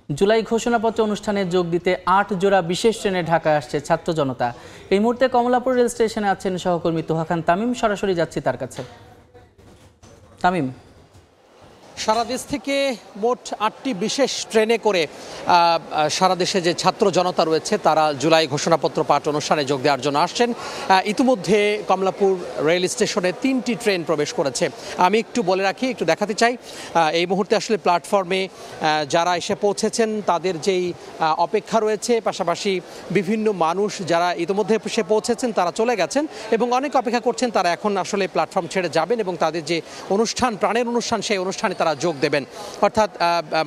জুলাই ঘোষণাপত্র অনুষ্ঠানে যোগ দিতে ৮ জোড়া বিশেষ ট্রেনে ঢাকায় আসছে ছাত্র জনতা। এই মুহূর্তে কমলাপুর রেল স্টেশনে আছেন সহকর্মী তোহা খান তামিম। সরাসরি যাচ্ছি তার কাছে। তামিম, সারা দেশ থেকে মোট ৮টি বিশেষ ট্রেনে করে সারা দেশে যে ছাত্র জনতা রয়েছে তারা জুলাই ঘোষণাপত্র পাঠ অনুষ্ঠানে যোগ দেওয়ার জন্য আসছেন। ইতিমধ্যে কমলাপুর রেল স্টেশনে ৩টি ট্রেন প্রবেশ করেছে। আমি একটু বলে রাখি, একটু দেখাতে চাই, এই মুহূর্তে আসলে প্ল্যাটফর্মে যারা এসে পৌঁছেছেন তাদের যেই অপেক্ষা রয়েছে, পাশাপাশি বিভিন্ন মানুষ যারা ইতিমধ্যে এসে পৌঁছেছেন তারা চলে গেছেন এবং অনেক অপেক্ষা করছেন, তারা এখন আসলে প্ল্যাটফর্ম ছেড়ে যাবেন এবং তাদের যে অনুষ্ঠান, প্রাণের অনুষ্ঠান, সেই অনুষ্ঠানে তারা যোগ দেবেন। অর্থাৎ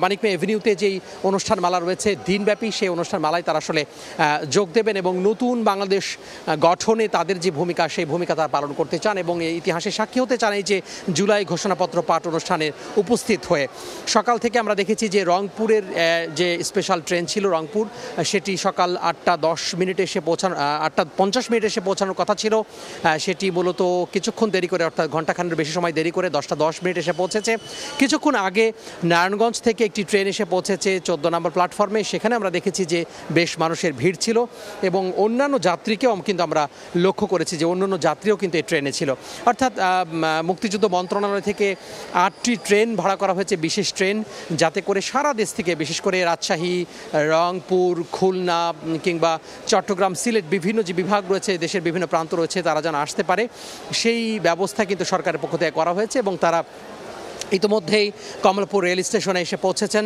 মানিক মে এভিনিউতে যেই অনুষ্ঠান মালা রয়েছে দিনব্যাপী, সেই অনুষ্ঠান মালায় তারা আসলে যোগ দেবেন এবং নতুন বাংলাদেশ গঠনে তাদের যে ভূমিকা, সেই ভূমিকা তারা পালন করতে চান এবং এই ইতিহাসে সাক্ষী হতে চান এই যে জুলাই ঘোষণাপত্র পাঠ অনুষ্ঠানে উপস্থিত হয়ে। সকাল থেকে আমরা দেখেছি যে রংপুরের যে স্পেশাল ট্রেন ছিল রংপুর, সেটি সকাল 8টা 10 মিনিটে এসে পৌঁছানো, 8টা 50 মিনিটে এসে পৌঁছানোর কথা ছিল। সেটি মূলত কিছুক্ষণ দেরি করে, অর্থাৎ ঘণ্টাখানেক বেশি সময় দেরি করে 10টা 10 মিনিট এসে পৌঁছেছে। কিছুক্ষণ আগে নারায়ণগঞ্জ থেকে একটি ট্রেন এসে পৌঁছেছে 14 নম্বর প্ল্যাটফর্মে। সেখানে আমরা দেখেছি যে বেশ মানুষের ভিড় ছিল এবং অন্যান্য যাত্রীকেও কিন্তু আমরা লক্ষ্য করেছি যে অন্যান্য যাত্রীও কিন্তু এই ট্রেনে ছিল। অর্থাৎ মুক্তিযুদ্ধ মন্ত্রণালয় থেকে 8টি ট্রেন ভাড়া করা হয়েছে, বিশেষ ট্রেন, যাতে করে সারা দেশ থেকে, বিশেষ করে রাজশাহী, রংপুর, খুলনা কিংবা চট্টগ্রাম, সিলেট, বিভিন্ন যে বিভাগ রয়েছে, দেশের বিভিন্ন প্রান্ত রয়েছে, তারা যেন আসতে পারে সেই ব্যবস্থা কিন্তু সরকারের পক্ষ থেকে করা হয়েছে এবং তারা ইতিমধ্যেই কমলাপুর রেল স্টেশনে এসে পৌঁছেছেন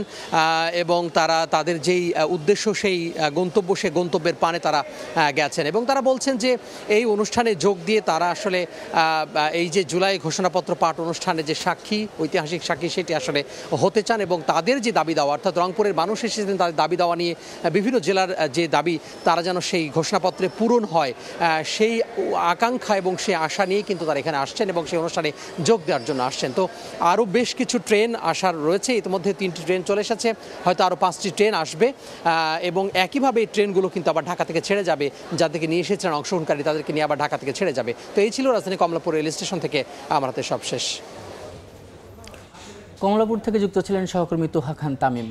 এবং তারা তাদের যেই উদ্দেশ্য, সেই গন্তব্য, সেই গন্তব্যের পানে তারা গেছেন এবং তারা বলছেন যে এই অনুষ্ঠানে যোগ দিয়ে তারা আসলে এই যে জুলাই ঘোষণাপত্র পাঠ অনুষ্ঠানে যে সাক্ষী, ঐতিহাসিক সাক্ষী, সেটি আসলে হতে চান এবং তাদের যে দাবি দেওয়া, অর্থাৎ রংপুরের মানুষ এসেছেন তাদের দাবি দেওয়া নিয়ে, বিভিন্ন জেলার যে দাবি, তারা যেন সেই ঘোষণাপত্রে পূরণ হয়, সেই আকাঙ্ক্ষা এবং সেই আশা নিয়ে কিন্তু তারা এখানে আসছেন এবং সেই অনুষ্ঠানে যোগ দেওয়ার জন্য আসছেন। তো আরও বেশ কিছু ট্রেন আসার রয়েছে, ইতিমধ্যে 3টি ট্রেন চলে এসেছে, হয়তো আরও 5টি ট্রেন আসবে এবং একইভাবে এই ট্রেনগুলো কিন্তু আবার ঢাকা থেকে ছেড়ে যাবে, যাদেরকে নিয়ে এসেছেন অংশগ্রহণকারী তাদেরকে নিয়ে আবার ঢাকা থেকে ছেড়ে যাবে। তো এই ছিল রাজধানী কমলাপুর রেল স্টেশন থেকে আমার হাতে সব শেষ। কমলাপুর থেকে যুক্ত ছিলেন সহকর্মী তোহা খান তামিম।